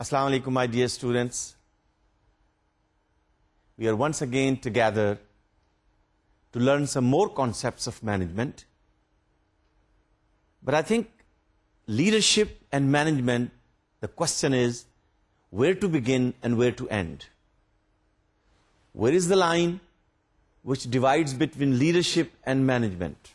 Assalamu alaikum, my dear students. We are once again together to learn some more concepts of management. But I think leadership and management, the question is where to begin and where to end. Where is the line which divides between leadership and management?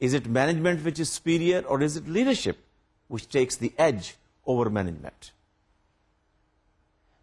is it management which is superior or is it leadership which takes the edge over management?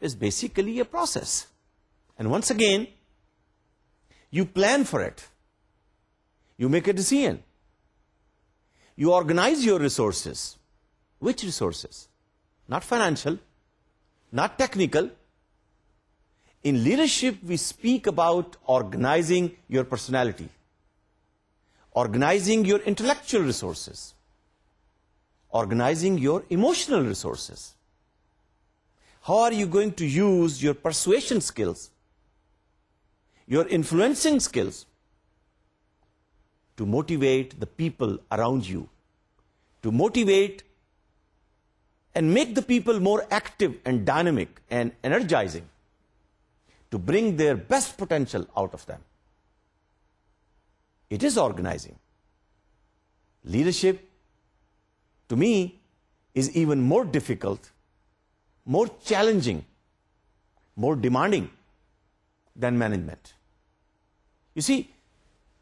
is basically a process. And once again, you plan for it. You make a decision. You organize your resources. Which resources? Not financial, not technical. In leadership, we speak about organizing your personality, organizing your intellectual resources, organizing your emotional resources. How are you going to use your persuasion skills, your influencing skills, to motivate the people around you, to motivate and make the people more active and dynamic and energizing, to bring their best potential out of them? It is organizing. Leadership, to me, is even more difficult, more challenging, more demanding than management. You see,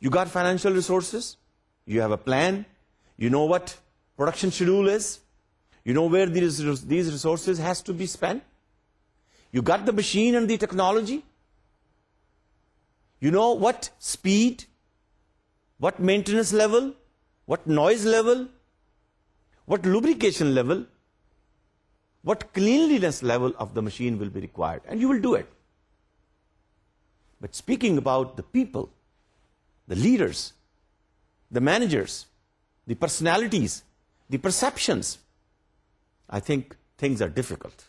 you got financial resources, you have a plan, you know what production schedule is, you know where these resources has to be spent, you got the machine and the technology, you know what speed, what maintenance level, what noise level, what lubrication level, what cleanliness level of the machine will be required, and you will do it. But speaking about the people, the leaders, the managers, the personalities, the perceptions, I think things are difficult.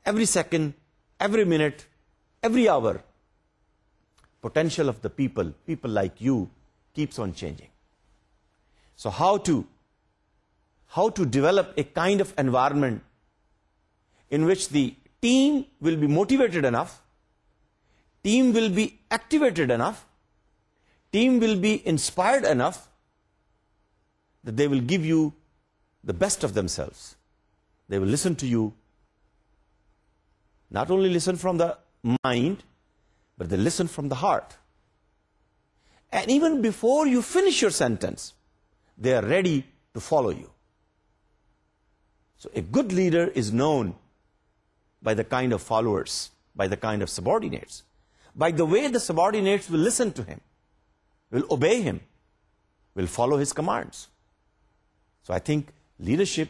Every second, every minute, every hour, potential of the people like you, keeps on changing. So how to develop a kind of environment in which the team will be motivated enough, team will be activated enough, team will be inspired enough that they will give you the best of themselves. They will listen to you. Not only listen from the mind, but they listen from the heart. And even before you finish your sentence, they are ready to follow you. So a good leader is known by the kind of followers, by the kind of subordinates, by the way the subordinates will listen to him, will obey him, will follow his commands. So I think leadership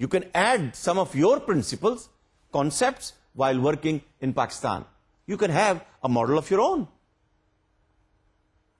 You can add some of your principles, concepts while working in Pakistan. You can have a model of your own.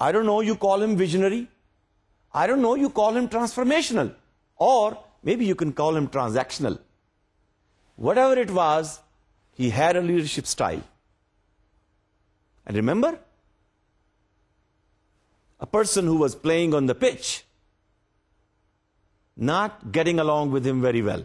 I don't know you call him visionary, I don't know you call him transformational, or maybe you can call him transactional. Whatever it was, he had a leadership style. And remember, a person who was playing on the pitch, not getting along with him very well.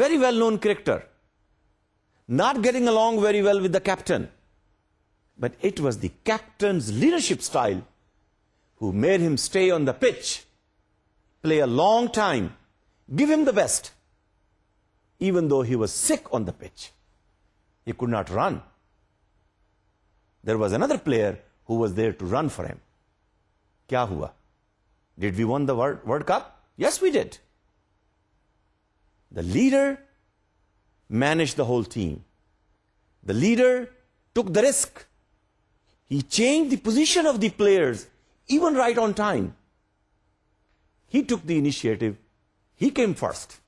Very well known character, not getting along very well with the captain, but it was the captain's leadership style who made him stay on the pitch, play a long time, give him the best, even though he was sick on the pitch. He could not run. There was another player who was there to run for him. Kya hua? Did we win the World Cup? Yes, we did. The leader managed the whole team. The leader took the risk. He changed the position of the players, even right on time. He took the initiative. He came first.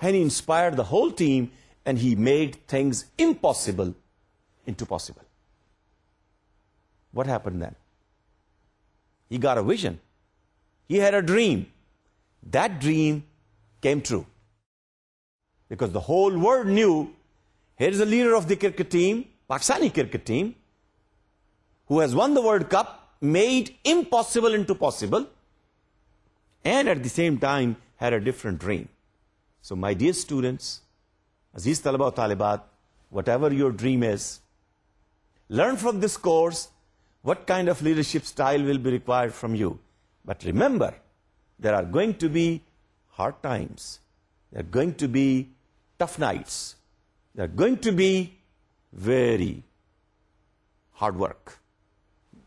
And he inspired the whole team, and he made things impossible into possible. What happened then? He got a vision. He had a dream. That dream came true. Because the whole world knew, here's the leader of the cricket team, Pakistani cricket team, who has won the World Cup, made impossible into possible, and at the same time had a different dream. So my dear students, Aziz Talaba wa Talibat, whatever your dream is, learn from this course what kind of leadership style will be required from you. But remember, there are going to be hard times. There are going to be tough nights. There are going to be very hard work.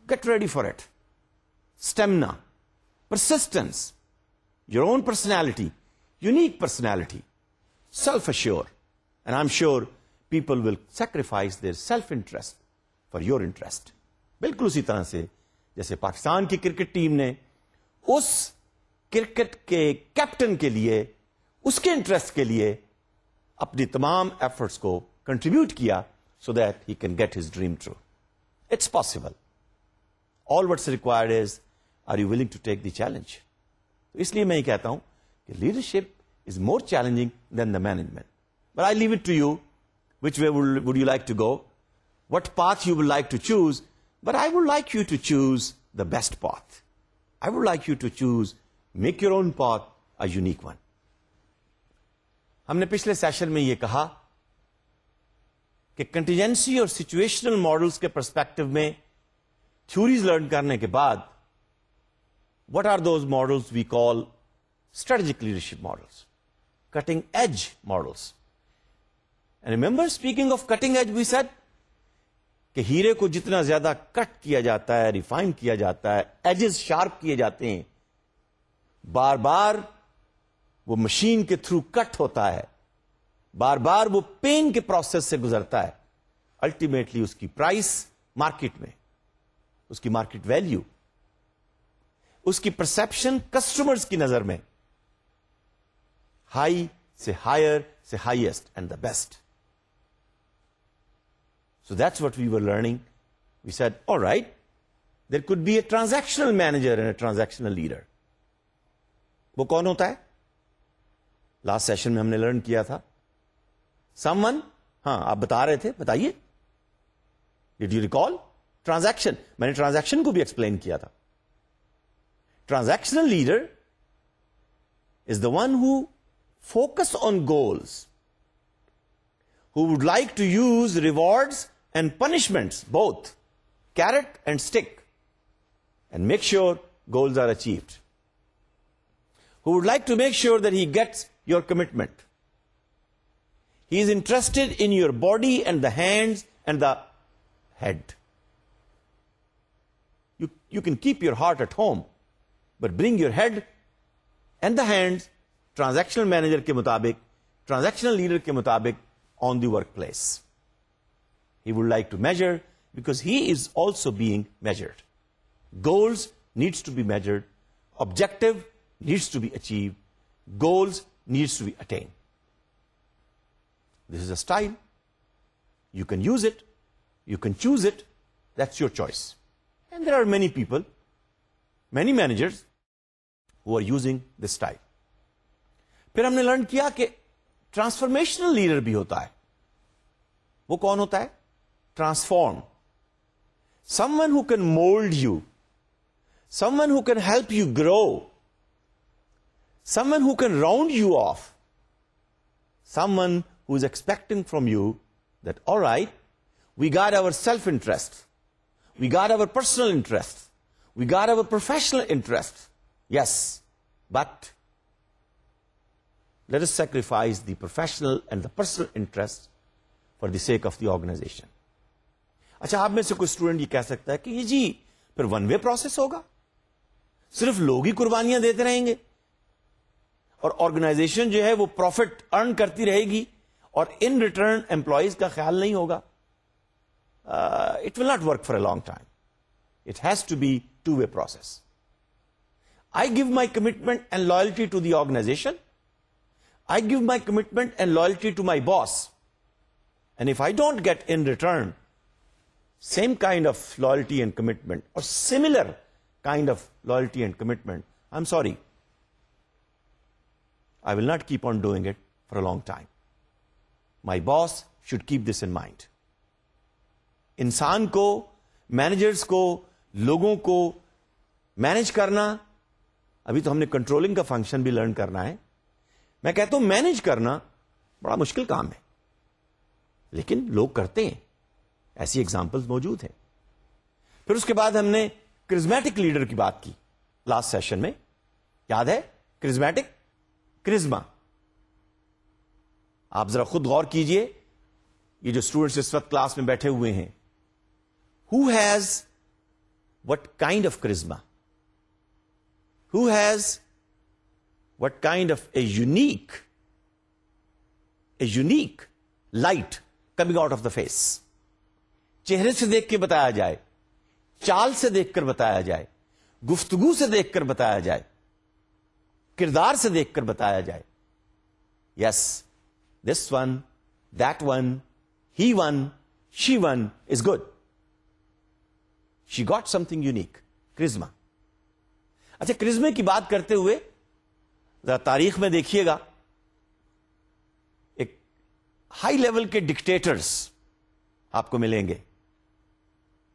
Get ready for it. Stamina, persistence, your own personality, unique personality, self-assured. And I'm sure people will sacrifice their self-interest for your interest. بالکل اسی طرح سے جیسے پاکستان کی cricket team نے اس cricket کے captain کے لیے اس کے انٹرسٹ کے لیے اپنی تمام ایفرٹس کو کنٹریبیوٹ کیا so that he can get his dream true. It's possible. All what's required is, are you willing to take the challenge? اس لیے میں یہ کہتا ہوں کہ leadership is more challenging than the management. But I leave it to you. Which way would you like to go? What path you would like to choose? But I would like you to choose the best path. I would like you to choose, make your own path, a unique one. ہم نے پچھلے session میں یہ کہا کہ contingency اور situational models کے perspective میں تھیوریز لرن کرنے کے بعد what are those models we call strategic leadership models, cutting edge models. And remember, speaking of cutting edge, we said کہ ہیرے کو جتنا زیادہ کٹ کیا جاتا ہے, ریفائن کیا جاتا ہے, ایجز شارپ کیے جاتے ہیں, بار بار وہ مشین کے تھرو کٹ ہوتا ہے, بار بار وہ پین کے پروسیس سے گزرتا ہے, الٹیمیٹلی اس کی پرائس مارکیٹ میں, اس کی مارکیٹ ویلیو, اس کی پرسپشن کسٹمرز کی نظر میں ہائی سے ہائر سے highest and the best. So that's what we were learning. We said, all right, there could be a transactional manager and a transactional leader. وہ کون ہوتا ہے؟ لاسٹ سیشن میں ہم نے لرن کیا تھا. Someone, ہاں آپ بتا رہے تھے, بتائیے. Did you recall? Transaction. میں نے ٹرانزیکشن کو بھی ایکسپلین کیا تھا. Transactional leader is the one who focus on goals, who would like to use rewards and punishments, both carrot and stick, and make sure goals are achieved. Who would like to make sure that he gets your commitment. He is interested in your body and the hands and the head. You can keep your heart at home, but bring your head and the hands, transactional manager کے مطابق, transactional leader کے مطابق, on the workplace. He would like to measure because he is also being measured. Goals needs to be measured. Objective needs to be achieved. Goals needs to be attained. This is a style. You can use it. You can choose it. That's your choice. And there are many people, many managers who are using this style. پھر ہم نے learn کیا کہ transformational leader بھی ہوتا ہے. وہ کون ہوتا ہے؟ Transform. Someone who can mold you. Someone who can help you grow. Someone who can round you off. Someone who is expecting from you that, all right, We got our self-interest. We got our personal interest. We got our professional interest. Yes, but let us sacrifice the professional and the personal interest for the sake of the organization. اچھا, آپ میں سے کوئی student یہ کہہ سکتا ہے کہ یہ جی پھر ون وے پروسیس ہوگا, صرف لوگ ہی قربانیاں دیتے رہیں گے اور آرگنائزیشن جو ہے وہ پروفٹ ارن کرتی رہے گی اور ان ریٹرن امپلائیز کا خیال نہیں ہوگا. It will not work for a long time. It has to be two-way process. I give my commitment and loyalty to the organization. I give my commitment and loyalty to my boss. And if I don't get in return same kind of loyalty and commitment or similar kind of loyalty and commitment, I'm sorry. I will not keep on doing it for a long time. My boss should keep this in mind. انسان کو, managers کو, لوگوں کو manage کرنا, ابھی تو ہم نے کنٹرولنگ کا فنکشن بھی لرن کرنا ہے. میں کہتا ہوں مینج کرنا بڑا مشکل کام ہے, لیکن لوگ کرتے ہیں, ایسی ایگزامپلز موجود ہیں. پھر اس کے بعد ہم نے کرزمیٹک لیڈر کی بات کی لاسٹ سیشن میں, یاد ہے کرزمیٹک, کرزما. آپ ذرا خود غور کیجئے, یہ جو اسٹوڈنٹس اس وقت کلاس میں بیٹھے ہوئے ہیں, who has what kind of charisma? Who has what kind of a unique light coming out of the face? چہرے سے دیکھ کے بتایا جائے, چال سے دیکھ کر بتایا جائے, گفتگو سے دیکھ کر بتایا جائے, کردار سے دیکھ کر بتایا جائے. Yes, this one, that one, he one, she one is good. She got something unique. Charisma. اچھا, کرزمے کی بات کرتے ہوئے ذرا تاریخ میں دیکھیے گا, ایک ہائی لیول کے ڈکٹیٹرز آپ کو ملیں گے.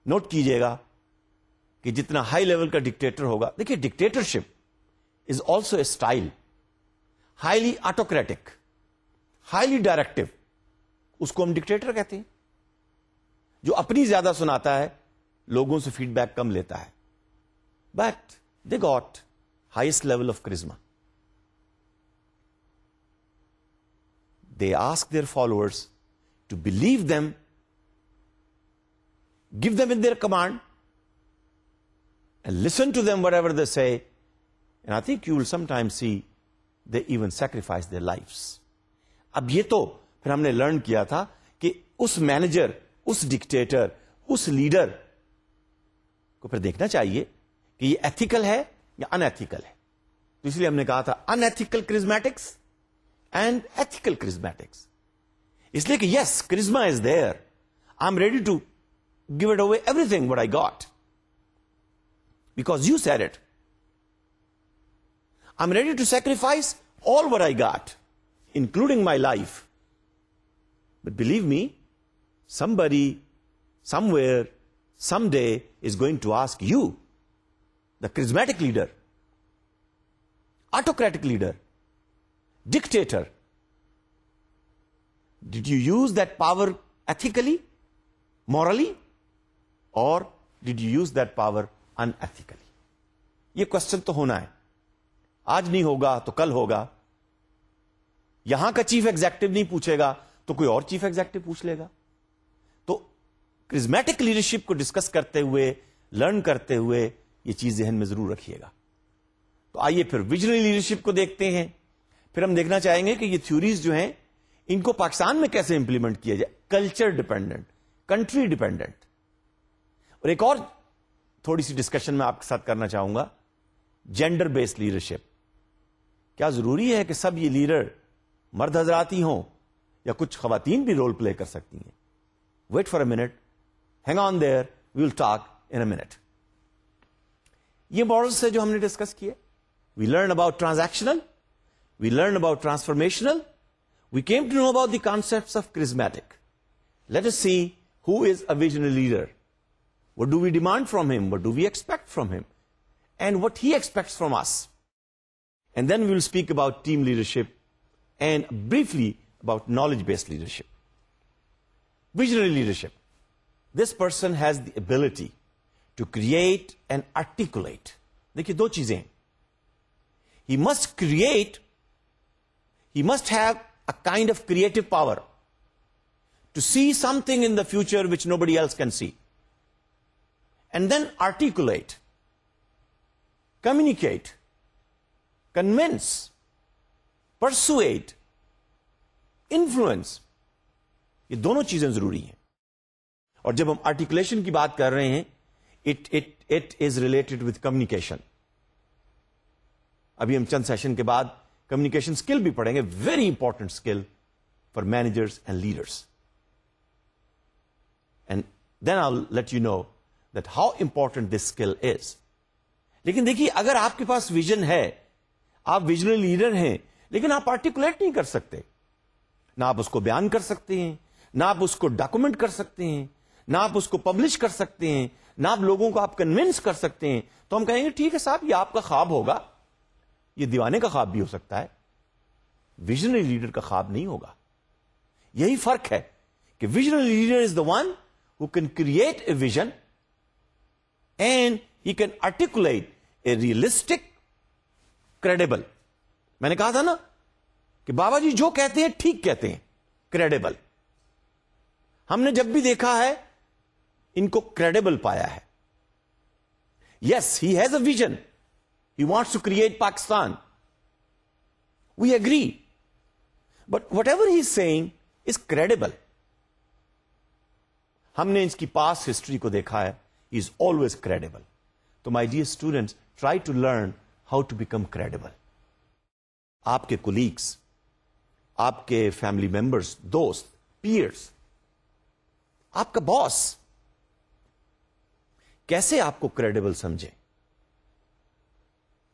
نوٹ کیجئے گا کہ جتنا ہائی لیول کا ڈکٹیٹر ہوگا, دیکھیے dictatorship is also a style, highly autocratic, highly directive, اس کو ہم ڈکٹیٹر کہتے ہیں. جو اپنی زیادہ سناتا ہے, لوگوں سے فیڈ بیک کم لیتا ہے, but they got highest level of charisma. They ask their followers to believe them, give them in their command and listen to them whatever they say, and I think you will sometimes see they even sacrifice their lives. اب یہ تو پھر ہم نے learn کیا تھا کہ اس manager, اس dictator, اس leader کو پھر دیکھنا چاہیے کہ یہ ایتھیکل ہے یا ان ایتھیکل ہے. تو اس لیے ہم نے کہا تھا unethical charismatics and ethical charismatics. اس لیے کہ yes, charisma is there, I am ready to give it away everything what I got because you said it. I'm ready to sacrifice all what I got, including my life. But believe me, somebody, somewhere, someday is going to ask you, the charismatic leader, autocratic leader, dictator, did you use that power ethically, morally? Or did you use that power unethically? یہ question تو ہونا ہے. آج نہیں ہوگا تو کل ہوگا. یہاں کا چیف ایگزیکٹو نہیں پوچھے گا تو کوئی اور چیف ایگزیکٹو پوچھ لے گا. تو کرزمیٹک لیڈرشپ کو ڈسکس کرتے ہوئے, لرن کرتے ہوئے یہ چیز ذہن میں ضرور رکھیے گا. تو آئیے پھر ویژنری لیڈرشپ کو دیکھتے ہیں. پھر ہم دیکھنا چاہیں گے کہ یہ تھیوریز جو ہیں ان کو پاکستان میں کیسے امپلیمنٹ کیا جائے. Culture dependent, country dependent. اور ایک اور تھوڑی سی ڈسکشن میں آپ کے ساتھ کرنا چاہوں گا, جینڈر بیسڈ لیڈرشپ. کیا ضروری ہے کہ سب یہ لیڈر مرد حضرات ہی ہوں یا کچھ خواتین بھی رول پلے کر سکتی ہیں؟ Wait for a minute, hang on there, we will talk in a minute. یہ ماڈلس سے جو ہم نے ڈسکس کیے, we learn about transactional, we learn about transformational, we came to know about the concepts of charismatic. Let us see who is a visionary leader. What do we demand from him? What do we expect from him? And what he expects from us. And then we will speak about team leadership and briefly about knowledge-based leadership. Visionary leadership. This person has the ability to create and articulate. دیکھیے دو چیزیں ہیں. He must create, he must have a kind of creative power to see something in the future which nobody else can see. And then articulate, communicate, convince, persuade, influence. یہ دونوں چیزیں ضروری ہیں. اور جب ہم آرٹیکولیشن کی بات کر رہے ہیں, it is related with communication. ابھی ہم چند سیشن کے بعد کمیونیکیشن اسکل بھی پڑھیں گے. Very important skill for managers and leaders. And then I will let you know that how important this skill is. لیکن دیکھیے, اگر آپ کے پاس ویژن ہے, آپ ویژنری لیڈر ہیں, لیکن آپ آرٹیکولیٹ نہیں کر سکتے, نہ آپ اس کو بیان کر سکتے ہیں, نہ آپ اس کو ڈاکومنٹ کر سکتے ہیں, نہ آپ اس کو پبلش کر سکتے ہیں, نہ آپ لوگوں کو آپ کنونس کر سکتے ہیں, تو ہم کہیں گے ٹھیک ہے صاحب, یہ آپ کا خواب ہوگا, یہ دیوانے کا خواب بھی ہو سکتا ہے, ویژنری لیڈر کا خواب نہیں ہوگا. یہی فرق ہے کہ visionary leader is the one who can create a vision and he can articulate a realistic, credible. میں نے کہا تھا نا کہ بابا جی جو کہتے ہیں ٹھیک کہتے ہیں, کریڈیبل. ہم نے جب بھی دیکھا ہے ان کو کریڈیبل پایا ہے. Yes, he has a vision, he wants to create Pakistan. We agree. But whatever he is saying is credible. ہم نے اس کی past history کو دیکھا ہے. He is always credible. تو my dear students, try to learn how to become credible. آپ کے colleagues, آپ کے family members, دوست, peers, آپ کا boss کیسے آپ کو credible سمجھے؟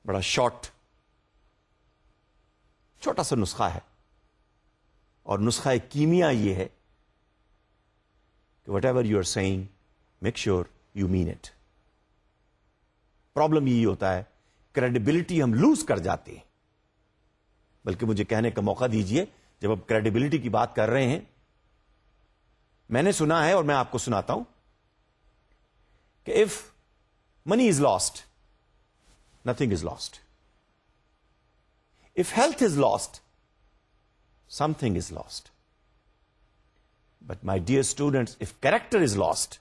بڑا چھوٹا سا نسخہ ہے, اور نسخہ کیمیا یہ ہے کہ whatever you are seeing make sure you mean it. Problem یہی ہوتا ہے, کریڈیبلٹی ہم لوز کر جاتے ہیں. بلکہ مجھے کہنے کا موقع دیجئے, جب آپ کریڈیبلٹی کی بات کر رہے ہیں, میں نے سنا ہے اور میں آپ کو سناتا ہوں کہ if money is last, nothing is lost. If health is lost, something is lost. But my dear students, if character is lost,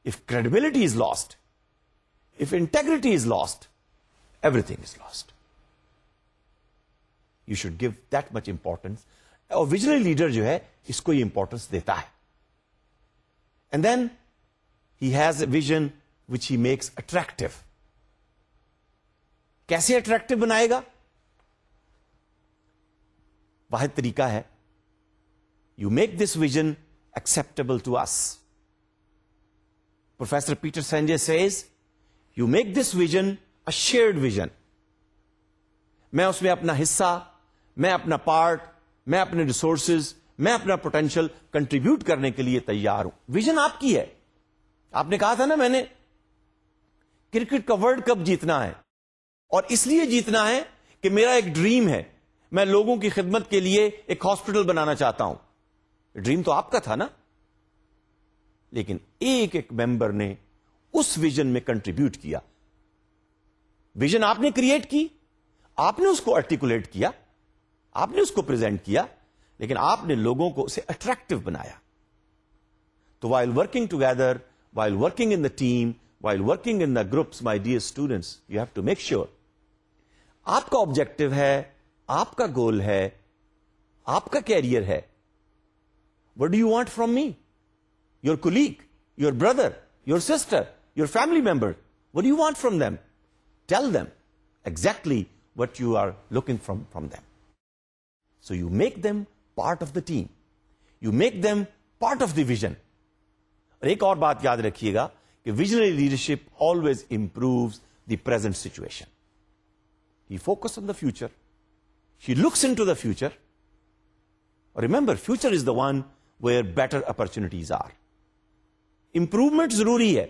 if credibility is lost, if integrity is lost, everything is lost. You should give that much importance. اور visionary leader جو ہے اس کو یہ importance دیتا ہے. And then he has a vision which he makes attractive. کیسے attractive بنائے گا؟ واحد طریقہ ہے, you make this vision acceptable to us. Professor Peter Senge says you make this vision a shared vision. میں اس میں اپنا حصہ, میں اپنا پارٹ, میں اپنے ریسورسز, میں اپنا پوٹینشیل کنٹریبیوٹ کرنے کے لیے تیار ہوں. ویژن آپ کی ہے. آپ نے کہا تھا نا, میں نے کرکٹ کا ورلڈ کپ جیتنا ہے, اور اس لیے جیتنا ہے کہ میرا ایک ڈریم ہے, میں لوگوں کی خدمت کے لیے ایک ہاسپٹل بنانا چاہتا ہوں. ڈریم تو آپ کا تھا نا, لیکن ایک ایک ممبر نے اس ویژن میں کنٹریبیوٹ کیا. ویژن آپ نے کریٹ کی, آپ نے اس کو آرٹیکولیٹ کیا, آپ نے اس کو پریزنٹ کیا, لیکن آپ نے لوگوں کو اسے اٹریکٹو بنایا. تو while working together, while working in the team, while working in the groups, my dear students, you have to make sure آپ کا آبجیکٹو ہے, آپ کا گول ہے, آپ کا کیریئر ہے. What do you want from me? Your colleague, your brother, your sister, your family member, what do you want from them? Tell them exactly what you are looking from them. So you make them part of the team. You make them part of the vision. اور ایک اور بات یاد رکھیے گا کہ visionary leadership always improves the present situation. He focuses on the future. He looks into the future. Remember, future is the one where better opportunities are. Improvement ضروری ہے.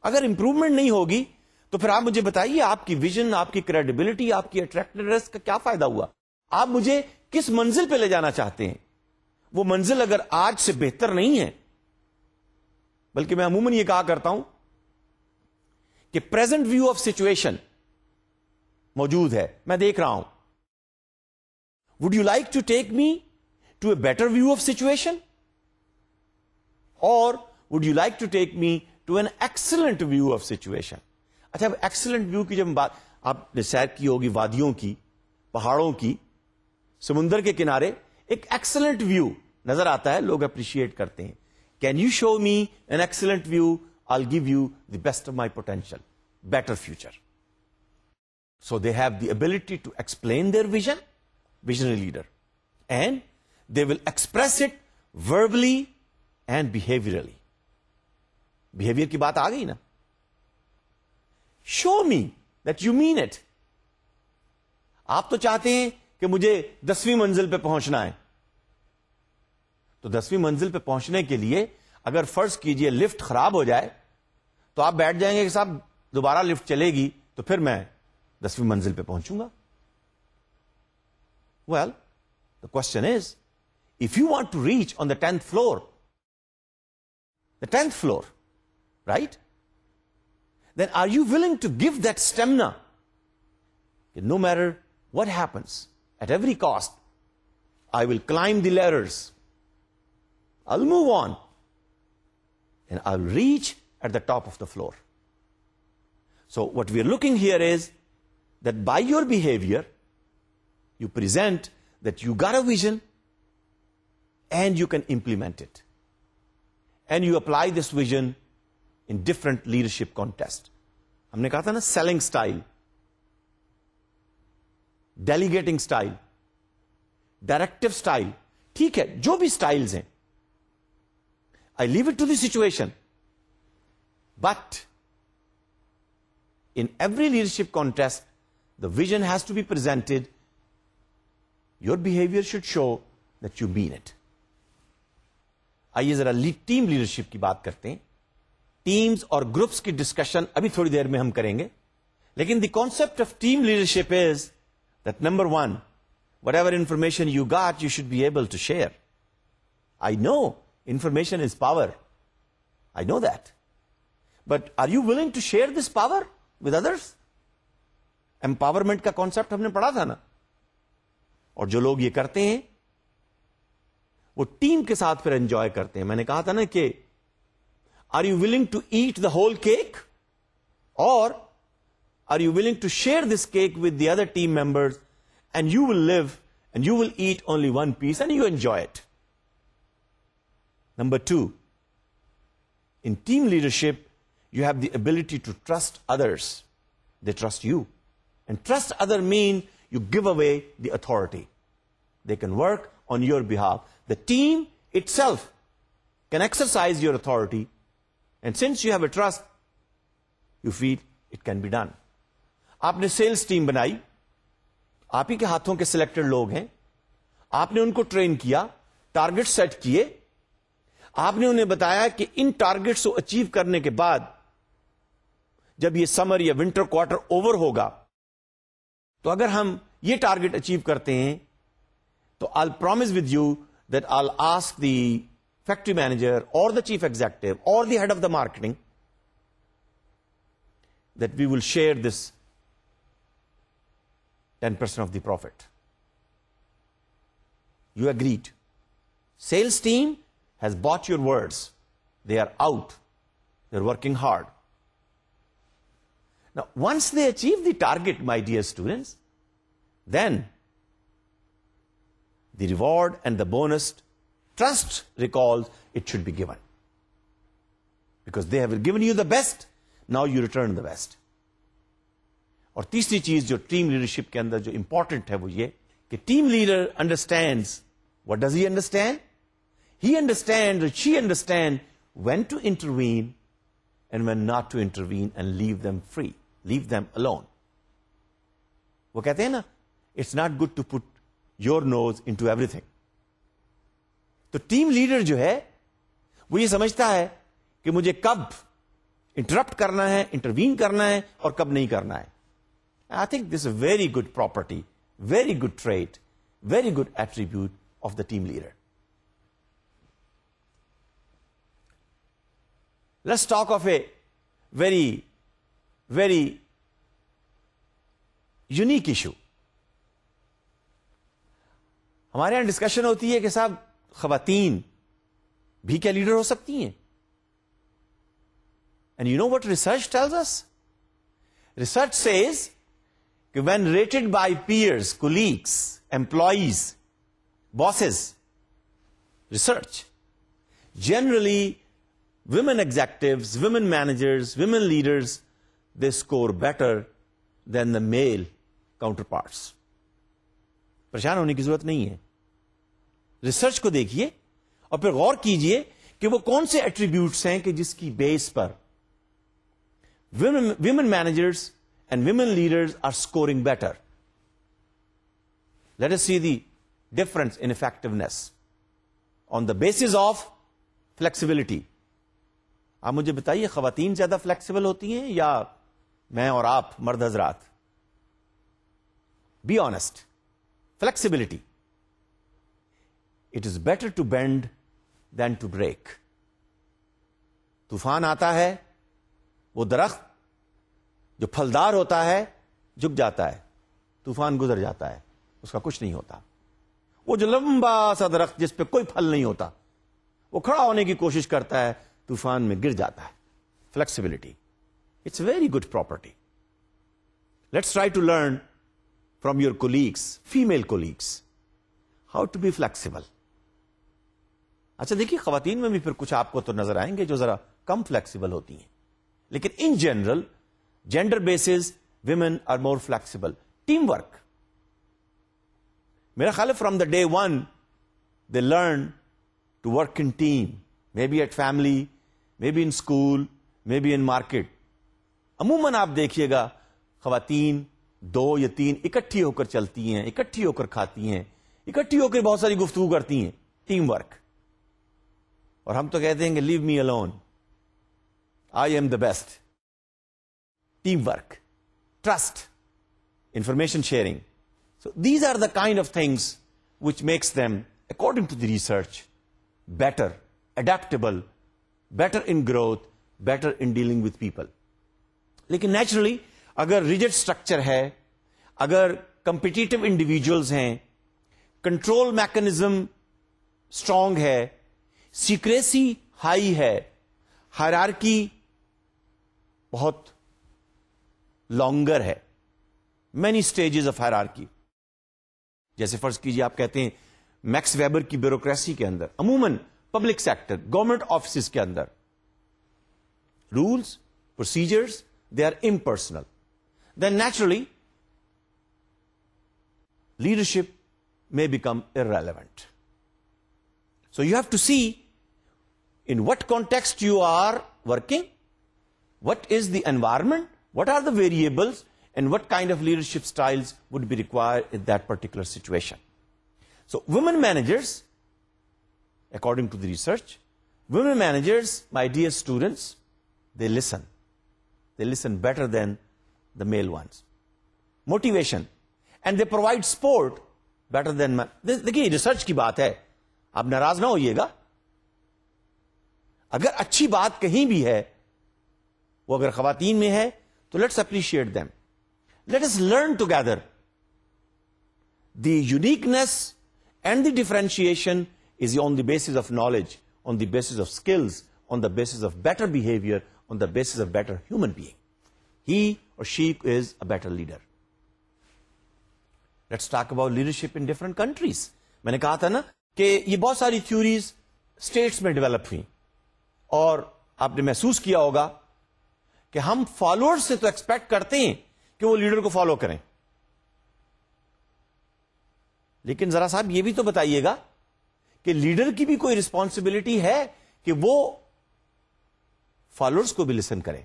اگر improvement نہیں ہوگی تو پھر آپ مجھے بتائیے آپ کی vision, آپ کی credibility, آپ کی attractiveness کا کیا فائدہ ہوا؟ آپ مجھے کس منزل پہ لے جانا چاہتے ہیں؟ وہ منزل اگر آج سے بہتر نہیں ہے بلکہ میں عموماً یہ کہا کرتا ہوں کہ پریزنٹ ویو آف سچویشن موجود ہے، میں دیکھ رہا ہوں. Would you like to take me to a better view of situation, اور would you like to take me to an excellent view of situation. اچھا، ایکسلنٹ ویو کی جب بات، آپ نے سیر کی ہوگی وادیوں کی، پہاڑوں کی، سمندر کے کنارے ایک ایکسلنٹ ویو نظر آتا ہے، لوگ اپریشیٹ کرتے ہیں. Can you show me an excellent view? I'll give you the best of my potential, better future. So they have the ability to explain their vision, visionary leader, and they will express it verbally and behaviorally. Behavior کی بات آ گئی نا. Show me that you mean it. آپ تو چاہتے ہیں کہ مجھے 10ویں منزل پہ پہنچنا ہے، تو 10ویں منزل پہ پہنچنے کے لیے اگر فرض کیجئے لفٹ خراب ہو جائے تو آپ بیٹھ جائیں گے کہ صاحب دوبارہ لفٹ چلے گی تو پھر میں 10ویں منزل پہ پہنچوں گا. Well the question is, if you want to reach on the 10th floor, right? Then are you willing to give that stamina? No matter what happens, at every cost, I will climb the ladders. I'll move on. And I'll reach at the top of the floor. So what we are looking here is that by your behavior, you present that you got a vision and you can implement it. And you apply this vision in different leadership contests. ہم نے کہا تھا نا، selling style, delegating style, directive style. ٹھیک ہے، جو بھی styles ہیں، I leave it to the situation. But in every leadership contest, the vision has to be presented. Your behavior should show that you mean it. آئیے ذرا team leadership کی بات کرتے ہیں. ٹیمز اور گروپس کی ڈسکشن ابھی تھوڑی دیر میں ہم کریں گے، لیکن the concept of team leadership is that number 1, whatever information you got, you should be able to share. I know information is power. I know that. But are you willing to share this power with others? Empowerment کا concept ہم نے پڑھا تھا نا. اور جو لوگ یہ کرتے ہیں وہ ٹیم کے ساتھ پھر انجوائے کرتے ہیں. میں نے کہا تھا نا کہ are you willing to eat the whole cake, or are you willing to share this cake with the other team members, and you will live and you will eat only one piece and you enjoy it? Number 2, in team leadership, you have the ability to trust others. They trust you. And trust other means you give away the authority. They can work on your behalf. The team itself can exercise your authority. And since you have a trust, you feel it can be done. آپ نے sales team بنائی، آپ ہی کے ہاتھوں کے selected لوگ ہیں، آپ نے ان کو ٹرین کیا، ٹارگٹ سیٹ کیے، آپ نے انہیں بتایا کہ ان ٹارگٹس کو اچیو کرنے کے بعد جب یہ سمر یا ونٹر کوارٹر اوور ہوگا تو اگر ہم یہ ٹارگٹ اچیو کرتے ہیں تو I'll promise with you that I'll ask the factory manager or the chief executive or the head of the marketing that we will share this 10% of the profit. You agreed. Sales team has bought your words. They are out. They're working hard. Now, once they achieve the target, my dear students, then the reward and the bonus, trust recalls, it should be given. Because they have given you the best, now you return the best. اور تیسری چیز جو team leadership کے اندر جو important ہے وہ یہ کہ team leader understands. What does he understand? He understands or she understands when to intervene and when not to intervene and leave them free, leave them alone. وہ کہتے ہیں نا, it's not good to put your nose into everything. تو team leader جو ہے وہ یہ سمجھتا ہے کہ مجھے کب انٹرپٹ کرنا ہے, انٹروین کرنا ہے اور کب نہیں کرنا ہے. I think this is a very good property, very good trait, very good attribute of the team leader. Let's talk of a very, very unique issue. ہمارے یہاں ڈسکشن ہوتی ہے کہ صاحب خواتین بھی کیا لیڈر ہو سکتی ہیں؟ And you know what research tells us? Research says کہ when rated by peers, colleagues, employees, bosses, research, generally women executives, women managers, women leaders, they score better than the male counterparts. پریشان ہونے کی ضرورت نہیں ہے. Research کو دیکھیے اور پھر غور کیجئے کہ وہ کون سے ایٹریبیوٹس ہیں کہ جس کی بیس پر women managers and women leaders are scoring better. Let us see the difference in effectiveness on the basis of flexibility. آپ مجھے بتائیے خواتین زیادہ فلیکسیبل ہوتی ہیں یا میں اور آپ مرد حضرات؟ Be honest. Flexibility. It is better to bend than to break. طوفان آتا ہے, وہ درخت جو پھلدار ہوتا ہے جھک جاتا ہے, طوفان گزر جاتا ہے, اس کا کچھ نہیں ہوتا. وہ جو لمبا سا درخت جس پہ کوئی پھل نہیں ہوتا, وہ کھڑا ہونے کی کوشش کرتا ہے, طوفان میں گر جاتا ہے. Flexibility, it's a very good property. Let's try to learn from your colleagues, female colleagues, how to be flexible. اچھا دیکھیے, خواتین میں بھی پھر کچھ آپ کو تو نظر آئیں گے جو ذرا کم فلیکسیبل ہوتی ہیں, لیکن in general gender basis women are more flexible. Team work, میرا خیال ہے from the day one they learn to work in team, maybe at family, maybe in school, maybe in market. عموماً آپ دیکھیے گا خواتین 2 یا 3 اکٹھی ہو کر چلتی ہیں, اکٹھی ہو کر کھاتی ہیں, اکٹھی ہو کر بہت ساری گفتگو کرتی ہیں. Team work. اور ہم تو کہتے ہیں کہ leave me alone, I am the best. Team work, trust, information sharing. So these are the kind of things which makes them, according to the research, better, adaptable, better in growth, better in dealing with people. لیکن naturally اگر rigid structure ہے, اگر competitive individuals ہیں, control mechanism strong ہے, secrecy high ہے, hierarchy بہت longer ہے, many stages of hierarchy. جیسے فرض کیجیے آپ کہتے ہیں میکس ویبر کی بیوروکریسی کے اندر, عموماً پبلک سیکٹر, گورنمنٹ آفیسز کے اندر rules, procedures, they are impersonal. Then naturally leadership may become irrelevant. So you have to see in what context you are working, what is the environment, what are the variables, and what kind of leadership styles would be required in that particular situation. So women managers, according to the research, women managers, my dear students, they listen. They listen better than the male ones. Motivation. And they provide support better than men. دیکھیے research کی بات ہے, آپ ناراض نہ ہوئیے گا. اگر اچھی بات کہیں بھی ہے, وہ اگر خواتین میں ہے, تو let's appreciate them. Let us learn together. The uniqueness and the differentiation is on the basis of knowledge, on the basis of skills, on the basis of better behavior, on the basis of better human being. He or she is a better leader. Let's talk about leadership in different countries. میں نے کہا تھا نا کہ یہ بہت ساری theories status میں ڈیولپ ہوئی, اور آپ نے محسوس کیا ہوگا کہ ہم فالوور سے تو ایکسپیکٹ کرتے ہیں کہ وہ لیڈر کو فالو کریں, لیکن ذرا صاحب یہ بھی تو بتائیے گا کہ لیڈر کی بھی کوئی رسپانسبلٹی ہے کہ وہ فالوورز کو بھی لسن کرے.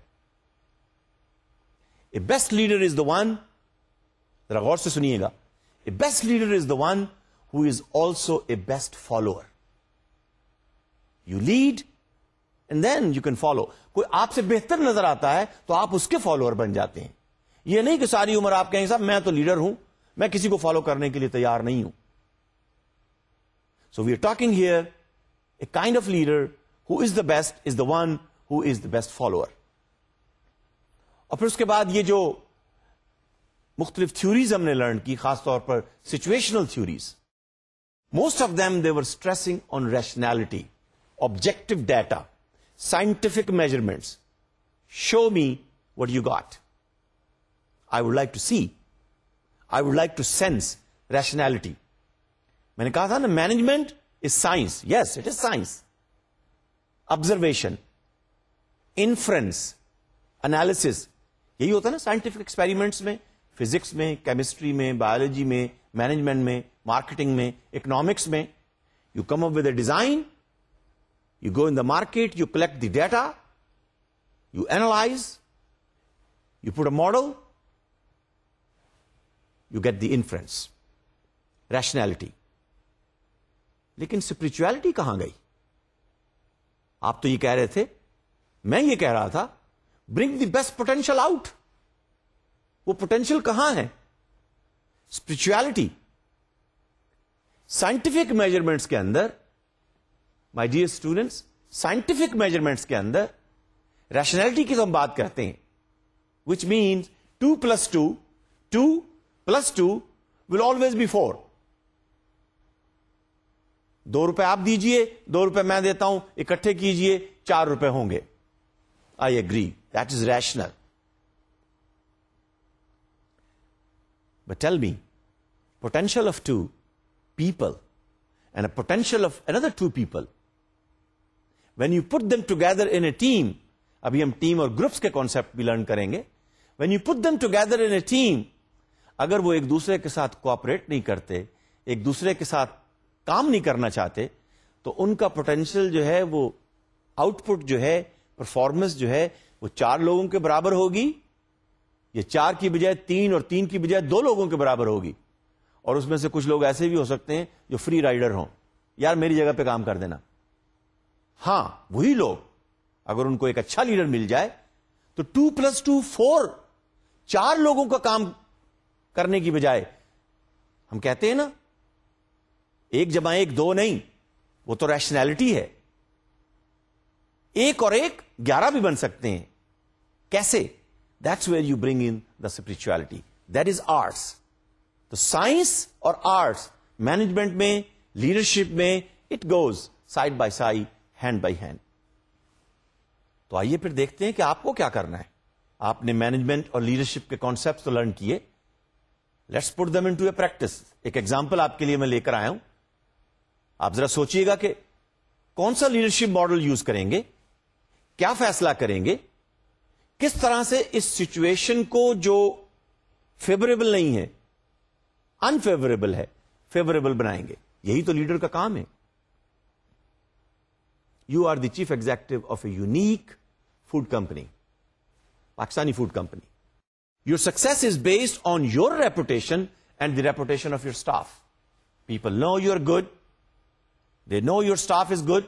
A best leader is the one, ذرا غور سے سنیے گا, a best leader is the one who is also a best follower. You lead and then you can follow. کوئی آپ سے بہتر نظر آتا ہے تو آپ اس کے فالوور بن جاتے ہیں. یہ نہیں کہ ساری عمر آپ کہیں صاحب میں تو لیڈر ہوں, میں کسی کو فالو کرنے کے لیے تیار نہیں ہوں. So we are talking here a kind of leader who is the best is the one who is the best follower. اور پھر اس کے بعد یہ جو مختلف تھیوریز ہم نے لرن کی, خاص طور پر situational theories, most of them they were stressing on rationality, objective data, scientific measurements. Show me what you got. I would like to see, I would like to sense rationality. میں نے کہا تھا نا, management is science. Yes, it is science. Observation, inference, analysis, یہی ہوتا ہے نا scientific experiments میں, فزکس میں, کیمسٹری میں, بایولوجی میں, مینجمنٹ میں, مارکیٹنگ میں, اکنامکس میں. You come up with a design, you go in the market, you collect the data, you analyse, you put a model, you get the inference, rationality. لیکن spirituality کہاں گئی؟ آپ تو یہ کہہ رہے تھے, میں یہ کہہ رہا تھا, bring the best potential out. وہ پوٹینشیل کہاں ہے؟ اسپرچویلٹی. سائنٹیفک میجرمنٹس کے اندر, my dear students, scientific measurements کے اندر ریشنالٹی کی تو ہم بات کرتے ہیں, which means 2 + 2 will always be 4. 2 روپے آپ دیجئے, 2 روپے میں دیتا ہوں, اکٹھے کیجئے, 4 روپے ہوں گے. I agree. That is rational. But tell me, potential of 2 people and a potential of another 2 people, when you put them together in a team, ابھی ہم ٹیم اور گروپس کے کانسیپٹ بھی لرن کریں گے. when you put them together in a team, اگر وہ ایک دوسرے کے ساتھ کوآپریٹ نہیں کرتے, ایک دوسرے کے ساتھ کام نہیں کرنا چاہتے, تو ان کا پوٹینشیل جو ہے, وہ آؤٹ پٹ جو ہے, پرفارمنس جو ہے, وہ 4 لوگوں کے برابر ہوگی, یہ 4 کی بجائے 3 اور 3 کی بجائے 2 لوگوں کے برابر ہوگی. اور اس میں سے کچھ لوگ ایسے بھی ہو سکتے ہیں جو فری رائڈر ہوں, یار میری جگہ پہ کام کر دینا. ہاں, وہی لوگ اگر ان کو ایک اچھا لیڈر مل جائے تو 2 + 2 4, 4 لوگوں کا کام کرنے کی بجائے, ہم کہتے ہیں نا 1 + 1 2 نہیں, وہ تو ریشنالٹی ہے. 1 اور 1 11 بھی بن سکتے ہیں. کیسے؟ That's where you bring in the spirituality. That is arts. تو سائنس اور آرٹس مینجمنٹ میں, لیڈرشپ میں, it goes side by side, hand by hand. تو آئیے پھر دیکھتے ہیں کہ آپ کو کیا کرنا ہے. آپ نے مینجمنٹ اور لیڈرشپ کے کانسیپٹس تو لرن کیے. Let's put them into a practice. ایک ایگزامپل آپ کے لیے میں لے کر آیا ہوں. آپ ذرا سوچئے گا کہ کون سا لیڈرشپ ماڈل یوز کریں گے, کیا فیصلہ کریں گے, کس طرح سے اس سچویشن کو جو فیوریبل نہیں ہے, انفیوریبل ہے, فیوریبل بنائیں گے. یہی تو لیڈر کا کام ہے. You are the chief executive of a unique food company, Pakistani food company. Your success is based on your reputation and the reputation of your staff. People know you are good, they know your staff is good,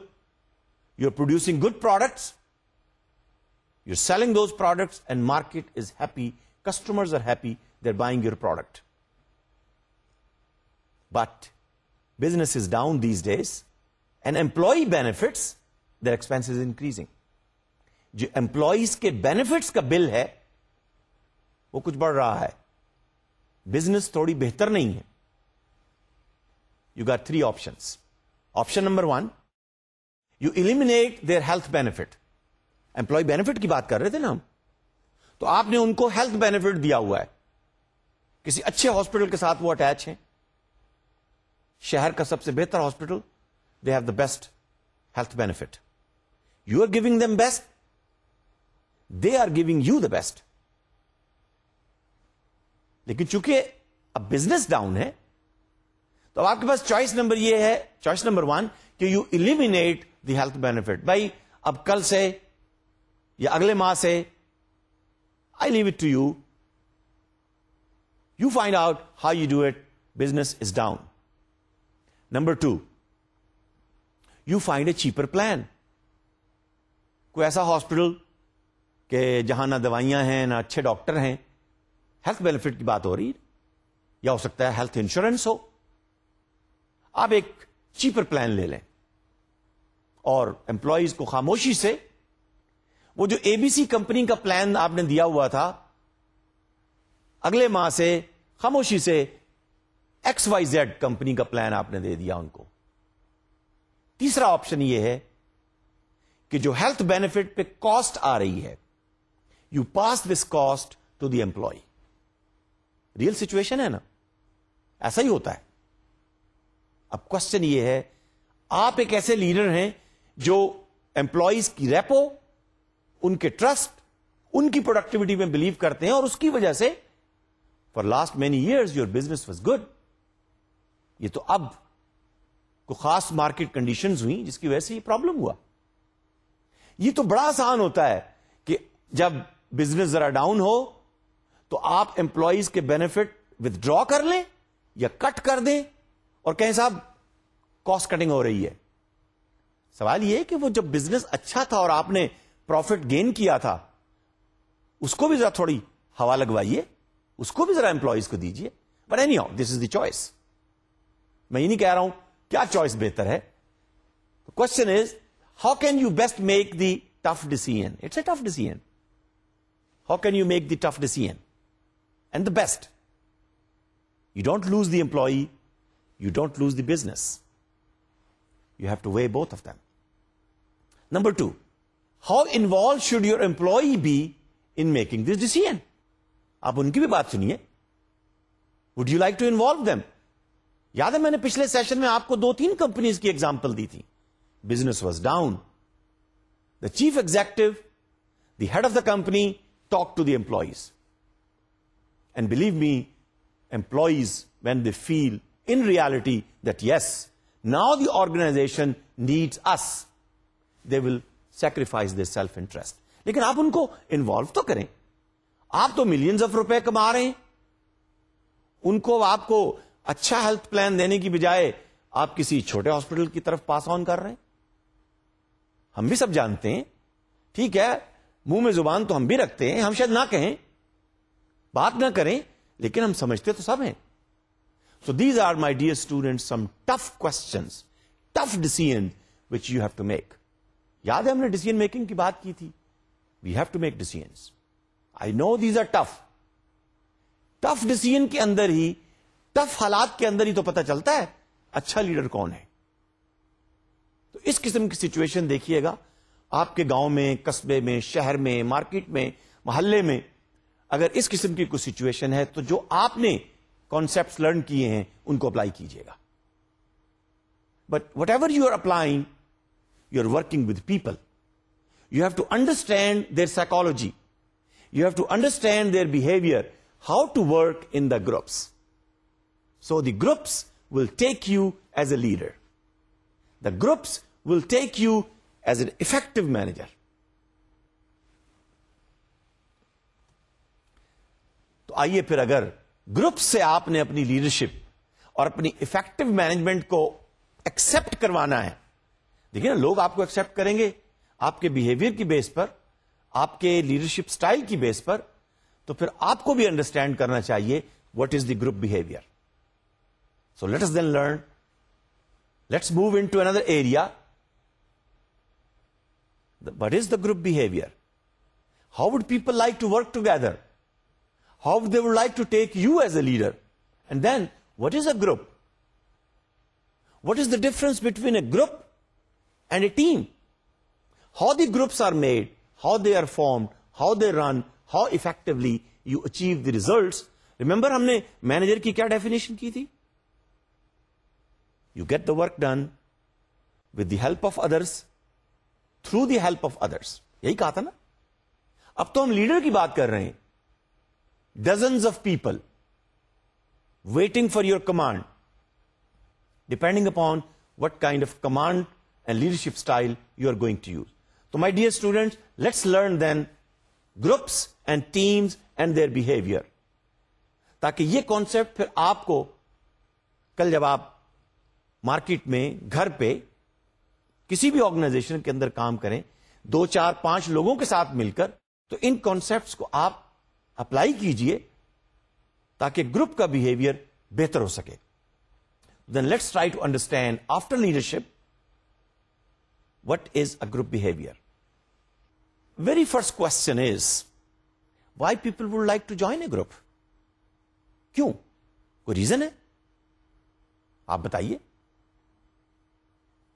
you're producing good products, you're selling those products, and market is happy, customers are happy, they're buying your product. But business is down these days, and employee benefits, their expense is increasing. جو employees کے benefits کا bill ہے وہ کچھ بڑھ رہا ہے. business تھوڑی بہتر نہیں ہے. You got 3 options. Option number 1, you eliminate their health benefit. Employee benefit کی بات کر رہے تھے نا ہم, تو آپ نے ان کو health benefit دیا ہوا ہے. کسی اچھے ہاسپٹل کے ساتھ وہ اٹیچ ہیں, شہر کا سب سے بہتر hospital, they have the best health benefit. You are giving them best, they are giving you the best. لیکن چونکہ اب بزنس ڈاؤن ہے تو آپ کے پاس چوائس نمبر یہ ہے, چوائس نمبر 1, کہ you eliminate the health benefit. بھائی اب کل سے یا اگلے ماہ سے, I leave it to you, you find out how you do it, business is down. Number 2, you find a cheaper plan. کوئی ایسا ہاسپٹل کہ جہاں نہ دوائیاں ہیں نہ اچھے ڈاکٹر ہیں, ہیلتھ بینیفٹ کی بات ہو رہی ہے, یا ہو سکتا ہے ہیلتھ انشورنس ہو. آپ ایک چیپر پلان لے لیں اور امپلائیز کو خاموشی سے وہ جو اے بی سی کمپنی کا پلان آپ نے دیا ہوا تھا، اگلے ماہ سے خاموشی سے ایکس وائی زیڈ کمپنی کا پلان آپ نے دے دیا ان کو. تیسرا آپشن یہ ہے کہ جو ہیلتھ بینیفٹ پہ کاسٹ آ رہی ہے، you pass this cost to the employee. Real situation ہے نا، ایسا ہی ہوتا ہے. اب کوشچن یہ ہے، آپ ایک ایسے لیڈر ہیں جو امپلائیز کی ریپو، ان کے ٹرسٹ، ان کی پروڈکٹیوٹی میں بلیو کرتے ہیں، اور اس کی وجہ سے for last many years your business was good. یہ تو اب کو خاص مارکیٹ کنڈیشنز ہوئی جس کی وجہ سے یہ پرابلم ہوا. یہ تو بڑا آسان ہوتا ہے کہ جب بزنس ذرا ڈاؤن ہو تو آپ امپلائیز کے بینیفٹ ود ڈرا کر لیں یا کٹ کر دیں اور کہیں صاحب کاسٹ کٹنگ ہو رہی ہے. سوال یہ ہے کہ وہ جب بزنس اچھا تھا اور آپ نے پروفٹ گین کیا تھا، اس کو بھی ذرا تھوڑی ہوا لگوائیے، اس کو بھی ذرا امپلائیز کو دیجیے. But any how this is the choice. میں یہ نہیں کہہ رہا ہوں کیا چوائس بہتر ہے. Question is how can you best make the tough decision. It's a tough decision. How can you make the tough decision and the best. You don't lose the employee, you don't lose the business. You have to weigh both of them. Number 2, how involved should your employee be in making this decision? آپ ان کی بھی بات سنیے. Would you like to involve them? یاد ہے میں نے پچھلے سیشن میں آپ کو 2-3 کمپنیز کی ایگزامپل دی تھی. Business was down. The chief executive, the head of the company, talked to the employees. And believe me, employees, when they feel in reality that yes, now the organization needs us, they will sacrifice their self-interest. لیکن آپ ان کو involve تو کریں. آپ تو millions of روپے کما رہے ہیں. ان کو آپ کو اچھا ہیلتھ پلان دینے کی بجائے آپ کسی چھوٹے ہاسپٹل کی طرف پاس آن کر رہے ہیں. ہم بھی سب جانتے ہیں، ٹھیک ہے، منہ میں زبان تو ہم بھی رکھتے ہیں، ہم شاید نہ کہیں، بات نہ کریں، لیکن ہم سمجھتے تو سب ہیں. So these are, my dear students, some tough questions, tough decisions which you have to make. یاد ہے ہم نے ڈیسیژن میکنگ کی بات کی تھی. We have to make decisions. I know these are tough. Tough decision کے اندر ہی، ٹف حالات کے اندر ہی تو پتہ چلتا ہے اچھا لیڈر کون ہے. تو اس قسم کی سچویشن دیکھیے گا آپ کے گاؤں میں، قصبے میں، شہر میں، مارکیٹ میں، محلے میں. اگر اس قسم کی کوئی سچویشن ہے تو جو آپ نے کانسیپٹس لرن کیے ہیں ان کو اپلائی کیجیے گا. But whatever you are applying, you are working with people. You have to understand their psychology. You have to understand their behaviour, how to work in the groups. So the groups will take you as a leader. The groups will take you as an effective manager. تو آئیے پھر، اگر group سے آپ نے اپنی leadership اور اپنی افیکٹو مینجمنٹ کو ایکسپٹ کروانا ہے، دیکھیں نا، لوگ آپ کو ایکسپٹ کریں گے آپ کے بہیویئر کی بیس پر، آپ کے لیڈرشپ سٹائل کی بیس پر. تو پھر آپ کو بھی انڈرسٹینڈ کرنا چاہیے what is the group behaviour. So let us then learn. Let's move into اندر area. What is the group behaviour? How would people like to work together? How they would like to take you as a leader? And then, what is a group? What is the difference between a group and a team? How the groups are made, how they are formed, how they run, how effectively you achieve the results. Remember ہم نے manager کی کیا definition کی تھی؟ You get the work done with the help of others, through the help of others. یہی کہا تھا نا. اب تو ہم لیڈر کی بات کر رہے ہیں. Dozens of people waiting for your command, depending upon what kind of command and leadership style you are going to use. So my dear students, let's learn then groups and teams and their behavior. تاکہ یہ concept پھر آپ کو کل جب آپ market میں، گھر پہ، کسی بھی آرگنائزیشن کے اندر کام کریں، 2, 4, 5 لوگوں کے ساتھ مل کر، تو ان کانسیپٹس کو آپ اپلائی کیجئے تاکہ گروپ کا بہیویئر بہتر ہو سکے. Then let's try to understand after leadership what is a group behaviour. very first question is, why people would like to join a group? کیوں؟ کوئی ریزن ہے؟ آپ بتائیے.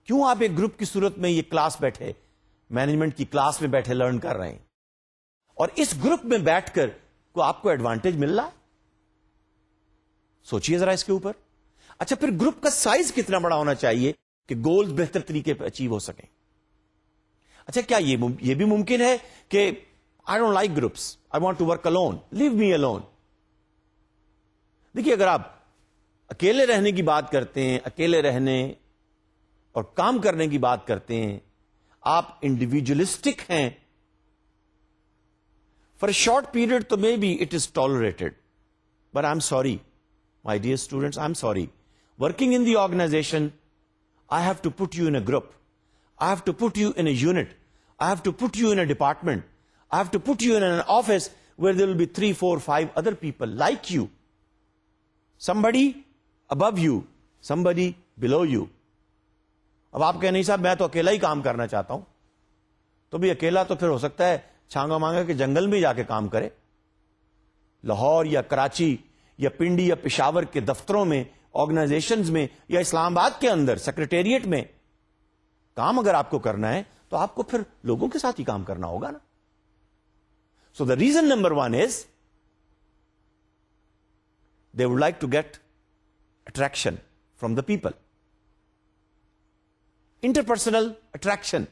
کیوں آپ ایک گروپ کی صورت میں یہ کلاس بیٹھے، مینجمنٹ کی کلاس میں بیٹھے لرن کر رہے ہیں، اور اس گروپ میں بیٹھ کر کو آپ کو ایڈوانٹیج مل رہا؟ سوچئے ذرا اس کے اوپر. اچھا، پھر گروپ کا سائز کتنا بڑا ہونا چاہیے کہ گولز بہتر طریقے پہ اچیو ہو سکیں؟ اچھا، کیا یہ بھی ممکن ہے کہ I don't like groups, I want to work alone, leave me alone? دیکھیے، اگر آپ اکیلے رہنے کی بات کرتے ہیں، اکیلے رہنے اور کام کرنے کی بات کرتے ہیں، آپ انڈیویجولسٹک ہیں، فار اے شارٹ پیریڈ تو may be it is tolerated, but I am sorry my dear students, I'm sorry. Working in the organization, I have to put you in a group. I have to put you in a unit. I have to put you in a department. I have to put you in an office where there will be 3, 4, 5 other people like you. Somebody above you, somebody below you. اب آپ کہیں نہیں صاحب میں تو اکیلا ہی کام کرنا چاہتا ہوں، تو بھی اکیلا تو پھر ہو سکتا ہے چھانگا مانگا کہ جنگل میں جا کے کام کرے. لاہور یا کراچی یا پنڈی یا پشاور کے دفتروں میں، آرگنائزیشنز میں، یا اسلام آباد کے اندر سیکریٹریٹ میں کام اگر آپ کو کرنا ہے تو آپ کو پھر لوگوں کے ساتھ ہی کام کرنا ہوگا نا. So the reason number 1 is they would like to get attraction from the people. Interpersonal attraction,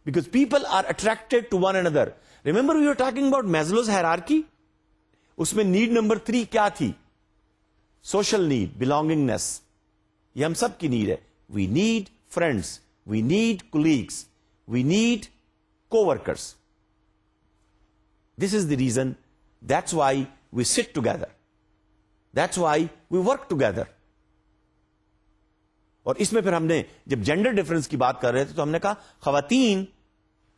because people are attracted to one another. Remember we are talking about Maslow's hierarchy. اس میں نیڈ نمبر 3 کیا تھی؟ Social need, belongingness. یہ ہم سب کی need ہے. We need friends, we need colleagues, we need coworkers. This is the reason. That's why we sit together, that's why we work together. اور اس میں پھر ہم نے جب جینڈر ڈفرنس کی بات کر رہے تھے تو ہم نے کہا خواتین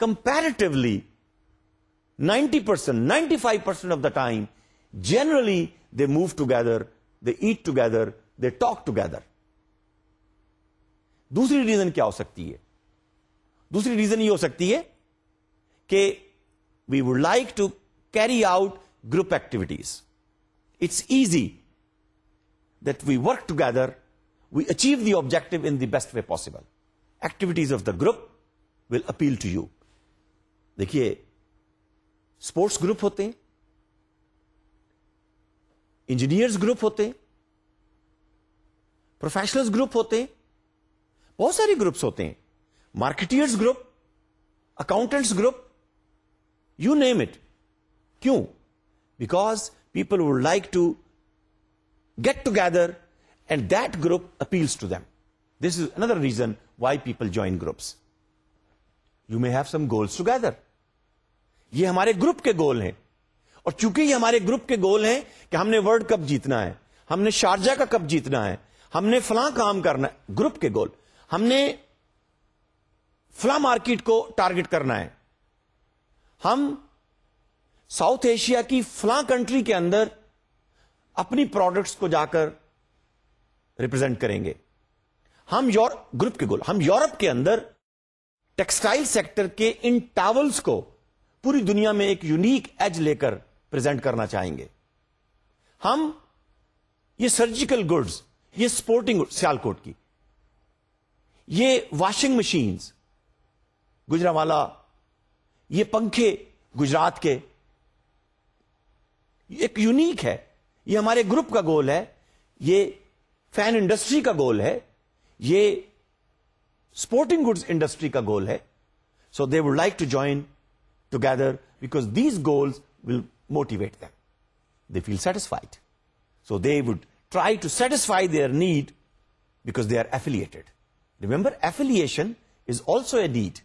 comparatively 90%, 95% of the time, generally they move together, they eat together, they talk together. دوسری ریزن کیا ہو سکتی ہے؟ دوسری ریزن یہ ہو سکتی ہے کہ we would like to carry out group activities. It's easy that we work together, we achieve the objective in the best way possible. Activities of the group will appeal to you. دیکھیے، sports group ہوتے ہیں، engineers group ہوتے ہیں، professionals group ہوتے ہیں، بہت سارے groups ہوتے ہیں، marketers group, accountants group, you name it. کیوں؟ Because people would like to get together and that group appeals to them. This is another reason why people join groups. You may have some goals together. یہ ہمارے group کے گول ہیں، اور چونکہ یہ ہمارے group کے گول ہیں کہ ہم نے ورلڈ کپ جیتنا ہے، ہم نے شارجہ کا کپ جیتنا ہے، ہم نے فلاں کام کرنا ہے، گروپ کے گول، ہم نے فلاں مارکیٹ کو ٹارگٹ کرنا ہے، ہم ساؤتھ ایشیا کی فلاں کنٹری کے اندر اپنی پروڈکٹس کو جا کر ریپرزینٹ کریں گے، ہم گروپ کے گول، ہم یورپ کے اندر ٹیکسٹائل سیکٹر کے ان ٹاولز کو پوری دنیا میں ایک یونیک ایج لے کر پریزنٹ کرنا چاہیں گے، ہم یہ سرجیکل گڈز، یہ سپورٹنگ سیالکوٹ کی، یہ واشنگ مشینز گجرانوالا، یہ پنکھے گجرات کے، ایک یونیک ہے، یہ ہمارے گروپ کا گول ہے، یہ فین انڈسٹری کا گول ہے، یہ سپورٹنگ گڈز انڈسٹری کا گول ہے. So they would like to join together because these goals will motivate them. They feel satisfied. So they would try to satisfy their need because they are affiliated. Remember, affiliation is also a need.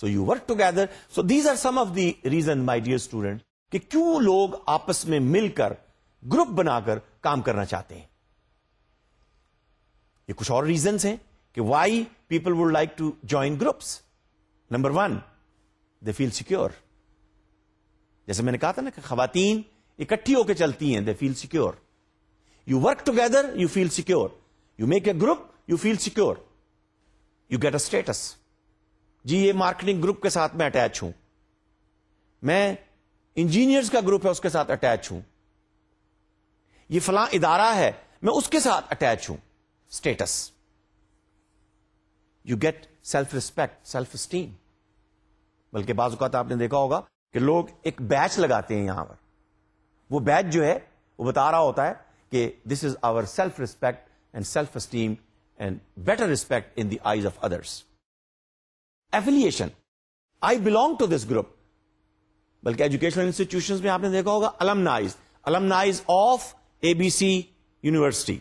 So you work together. So these are some of the reasons, my dear student, کہ کیوں لوگ آپس میں مل کر group بنا کر کام کرنا چاہتے ہیں. یہ کچھ اور ریزنز ہیں کہ why people would like to join groups. Number 1, they feel secure. جیسے میں نے کہا تھا نا کہ خواتین اکٹھی ہو کے چلتی ہیں, they feel secure. You work together, you feel secure. You make a group, you feel secure. You get a status. جی یہ مارکیٹنگ گروپ کے ساتھ میں اٹیچ ہوں, میں انجینئرز کا گروپ ہے اس کے ساتھ اٹیچ ہوں, یہ فلاں ادارہ ہے میں اس کے ساتھ اٹیچ ہوں. Status, you get self respect, self esteem. بلکہ بعض اوقات آپ نے دیکھا ہوگا کہ لوگ ایک بیچ لگاتے ہیں یہاں پر, وہ بیچ جو ہے وہ بتا رہا ہوتا ہے کہ this is our self respect and self esteem and better respect in the eyes of others. Affiliation, I belong to this group. بلکہ ایجوکیشنل انسٹیٹیوشنز میں آپ نے دیکھا ہوگا alumni of A B C university,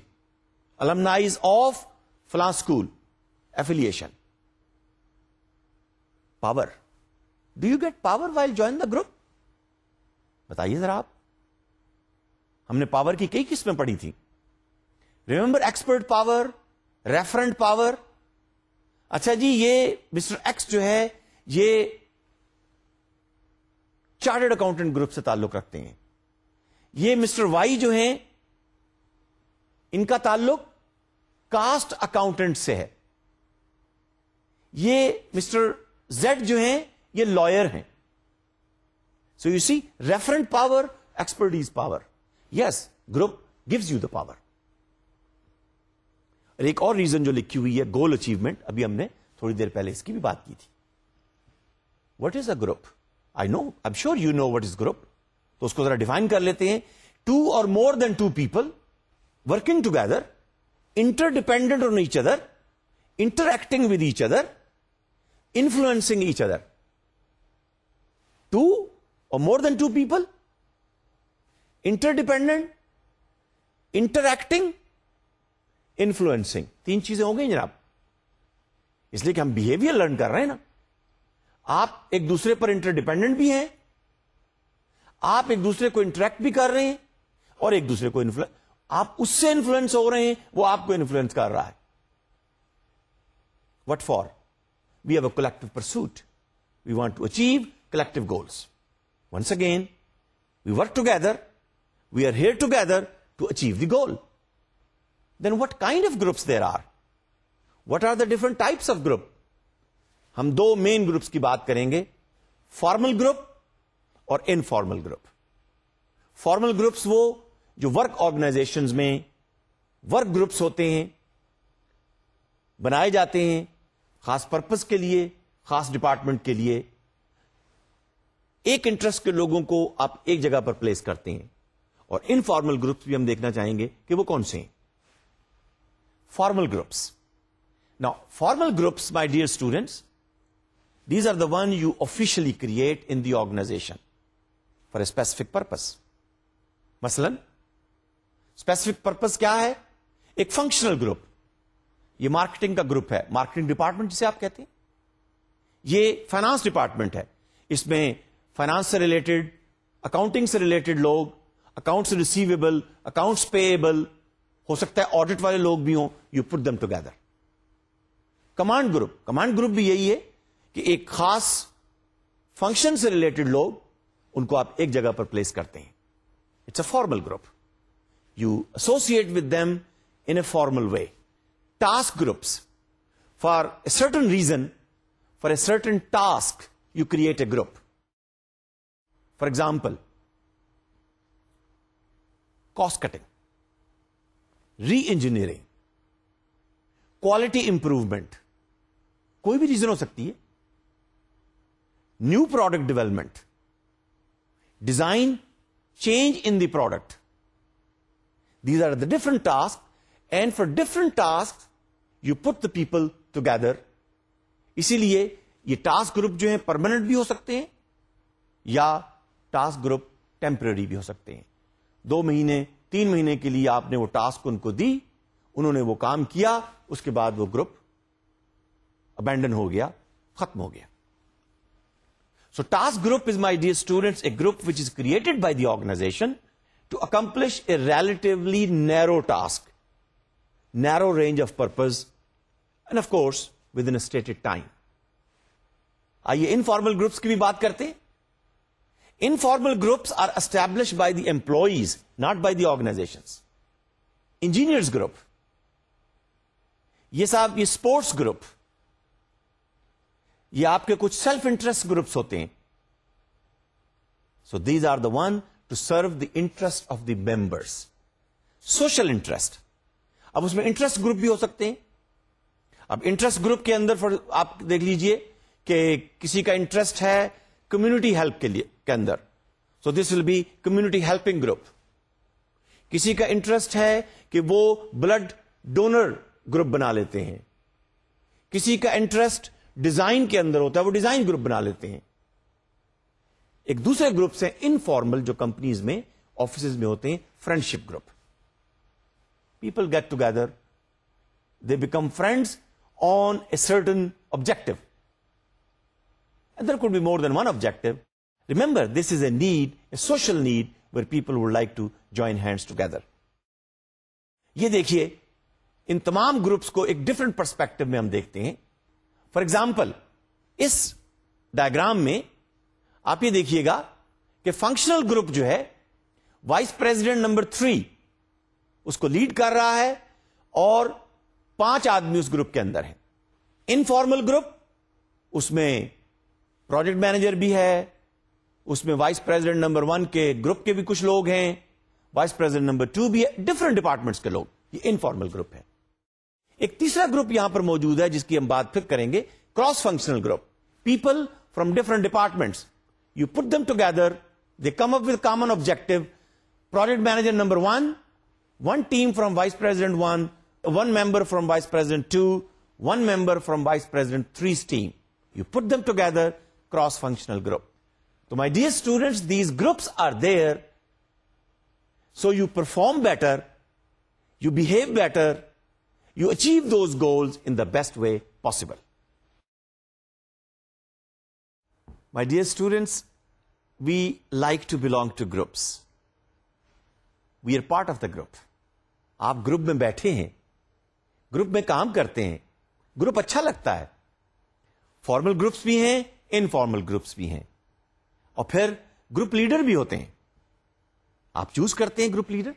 alumni of فلاں school. Affiliation. Power, do you get power while join the group? بتائیے ذرا آپ. ہم نے پاور کی کئی قسمیں پڑھی تھی. Remember expert power, referent power. اچھا جی یہ مسٹر ایکس جو ہے یہ چارٹرڈ اکاؤنٹنٹ گروپ سے تعلق رکھتے ہیں, یہ مسٹر وائی جو ہیں ان کا تعلق کاسٹ اکاؤنٹنٹ سے ہے, یہ مسٹر زیڈ جو ہیں یہ لائر ہیں. So you see referent power, expertise power. Yes, group gives you the power. اور ایک اور ریزن جو لکھی ہوئی ہے گول اچیومنٹ, ابھی ہم نے تھوڑی دیر پہلے اس کی بھی بات کی تھی. What is a group? I know, I am sure you know what is group. تو اس کو ذرا ڈیفائن کر لیتے ہیں. 2 or more than 2 people working together, interdependent on each other, interacting with each other, influencing each other. 2 or more than 2 people, interdependent, interacting, influencing. 3 چیزیں ہو گئی جناب. اس لیے کہ ہم بہیویئر لرن کر رہے ہیں نا. آپ ایک دوسرے پر انٹرڈیپینڈنٹ بھی ہیں, آپ ایک دوسرے کو انٹریکٹ بھی کر رہے ہیں, اور ایک دوسرے کو آپ اس سے انفلوئنس ہو رہے ہیں, وہ آپ کو انفلوئنس کر رہا ہے. What for? We have a collective pursuit, we want to achieve collective goals. Once again we work together, we are here together to achieve the goal. Then what kind of groups there are? What are the different types of group? ہم 2 main groups کی بات کریں گے, formal group اور informal group. Formal groups وہ جو work organizations میں work groups ہوتے ہیں, بنائے جاتے ہیں خاص پرپز کے لیے, خاص ڈپارٹمنٹ کے لیے. ایک انٹرسٹ کے لوگوں کو آپ ایک جگہ پر پلیس کرتے ہیں. اور انفارمل گروپس بھی ہم دیکھنا چاہیں گے کہ وہ کون سے ہیں. Formal groups. Now, formal groups, my dear students, these are the one you officially create in the organization for a specific purpose. مثلاً specific purpose کیا ہے؟ ایک functional group. یہ مارکیٹنگ کا گروپ ہے, مارکیٹنگ ڈپارٹمنٹ جسے آپ کہتے ہیں. یہ فائنانس ڈپارٹمنٹ ہے, اس میں فائنانس سے ریلیٹڈ, اکاؤنٹنگ سے ریلیٹڈ لوگ, اکاؤنٹس ریسیویبل, اکاؤنٹس پیبل, ہو سکتا ہے آڈٹ والے لوگ بھی ہوں. You put them together. Command group, command group بھی یہی ہے کہ ایک خاص فنکشن سے ریلیٹڈ لوگ, ان کو آپ ایک جگہ پر پلیس کرتے ہیں. It's a formal group. You associate with them in a formal way. Task groups, for a certain reason, for a certain task, you create a group. For example, cost cutting, reengineering, quality improvement, کوئی بھی reason ہو سکتی ہے. New product development, design change in the product. These are the different task, and for different task you put the people together. اسی لیے یہ task group جو ہیں پرماننٹ بھی ہو سکتے ہیں, یا ٹاسک گروپ ٹیمپرری بھی ہو سکتے ہیں. 2 مہینے 3 مہینے کے لیے آپ نے وہ ٹاسک ان کو دی, انہوں نے وہ کام کیا, اس کے بعد وہ گروپ ابینڈن ہو گیا, ختم ہو گیا. So task group is, my dear students, a group which is created by the organization to accomplish a relatively narrow task, narrow range of purpose, and of course within a stated time. آئیے informal groups کی بھی بات کرتے ہیں. Informal groups are establish by the employees, not by the organizations. Engineers group, یہ صاحب یہ sports group, یہ آپ کے کچھ سیلف انٹرسٹ گروپس ہوتے ہیں. So these are the one to serve the interest of the members. Social interest. اب اس میں انٹرسٹ گروپ بھی ہو سکتے ہیں. اب انٹرسٹ گروپ کے اندر آپ دیکھ لیجئے کہ کسی کا انٹرسٹ ہے کمیونٹی ہیلپ کے اندر، so this will be community helping group. کسی کا انٹرسٹ ہے کہ وہ بلڈ ڈونر گروپ بنا لیتے ہیں. کسی کا انٹرسٹ ڈیزائن کے اندر ہوتا ہے، وہ ڈیزائن گروپ بنا لیتے ہیں. ایک دوسرے گروپ سے انفارمل جو کمپنیز میں آفیسز میں ہوتے ہیں، friendship group. People get together, they become friends on a certain objective. And there could be more than one objective. Remember, this is a need, a social need, where people would like to join hands together. یہ دیکھیے ان تمام groups کو ایک different perspective میں ہم دیکھتے ہیں. For example us diagram میں آپ یہ دیکھیے گا کہ فنکشنل گروپ جو ہے وائس پریزیڈنٹ نمبر 3 اس کو لیڈ کر رہا ہے اور 5 آدمی اس گروپ کے اندر ہیں. انفارمل گروپ اس میں پروجیکٹ مینیجر بھی ہے، اس میں وائس پریزیڈنٹ نمبر 1 کے گروپ کے بھی کچھ لوگ ہیں، وائس پریزیڈنٹ نمبر 2 بھی ہے، ڈفرنٹ ڈپارٹمنٹس کے لوگ. یہ انفارمل گروپ ہے. ایک تیسرا گروپ یہاں پر موجود ہے جس کی ہم بات پھر کریں گے، cross functional group. People from different departments, you put them together, they come up with common objective. Project manager number 1 team from vice president 1 member from vice president 2, 1 member from vice president 3's team. You put them together, cross-functional group. So my dear students, these groups are there so you perform better, you behave better, you achieve those goals in the best way possible. My dear students, we like to belong to groups. We are part of the group. آپ group میں بیٹھے ہیں، group میں کام کرتے ہیں، group اچھا لگتا ہے. فارمل گروپس بھی ہیں، انفارمل گروپس بھی ہیں، اور پھر گروپ لیڈر بھی ہوتے ہیں. آپ چوز کرتے ہیں گروپ لیڈر.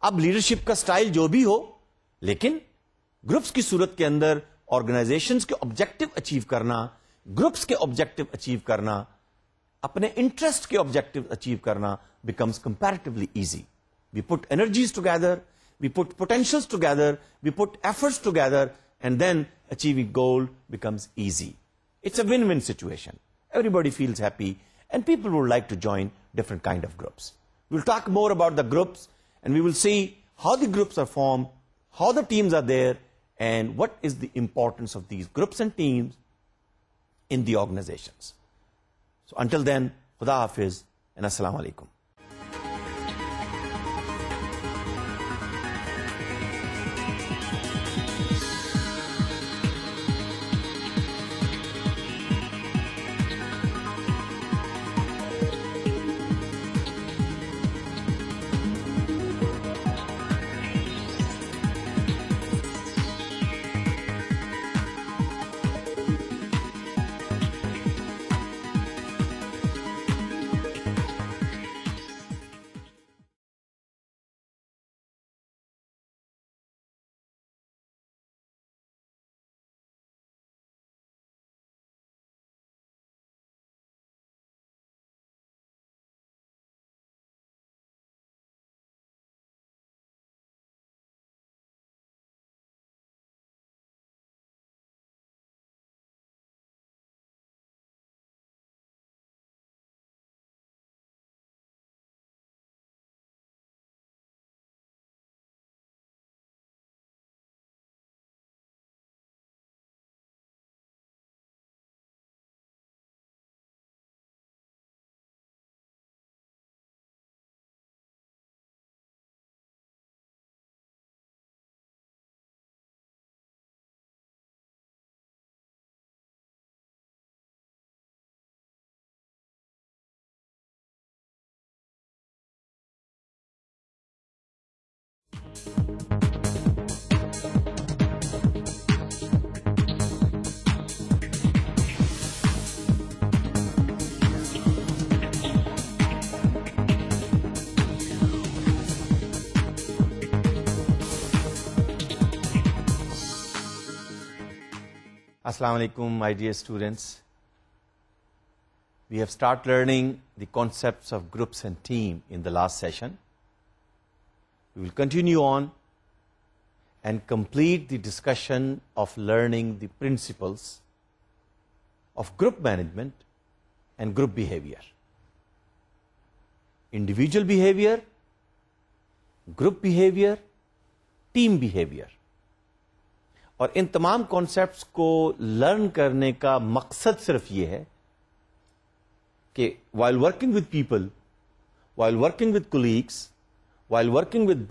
اب لیڈرشپ کا سٹائل جو بھی ہو، لیکن گروپس کی صورت کے اندر آرگنائزیشنز کے آبجیکٹو اچیو کرنا، گروپس کے آبجیکٹو اچیو کرنا، اپنے انٹرسٹ کے آبجیکٹو اچیو کرنا becomes comparatively easy. We put energies together, we put potentials together, we put efforts together, and then achieving goal becomes easy. It's a win-win situation. Everybody feels happy, and people would like to join different kind of groups. We'll talk more about the groups, and we will see how the groups are formed, how the teams are there, and what is the importance of these groups and teams in the organizations. So until then, Khuda Hafiz, and Assalamu Alaikum. Assalamu alaikum, my dear students. We have started learning the concepts of groups and team in the last session. We will continue on and complete the discussion of learning the principles of group management and group behavior. Individual behavior, group behavior, team behaviour. اور ان تمام concepts کو learn کرنے کا مقصد صرف یہ ہے کہ while working with people, while working with colleagues, while working with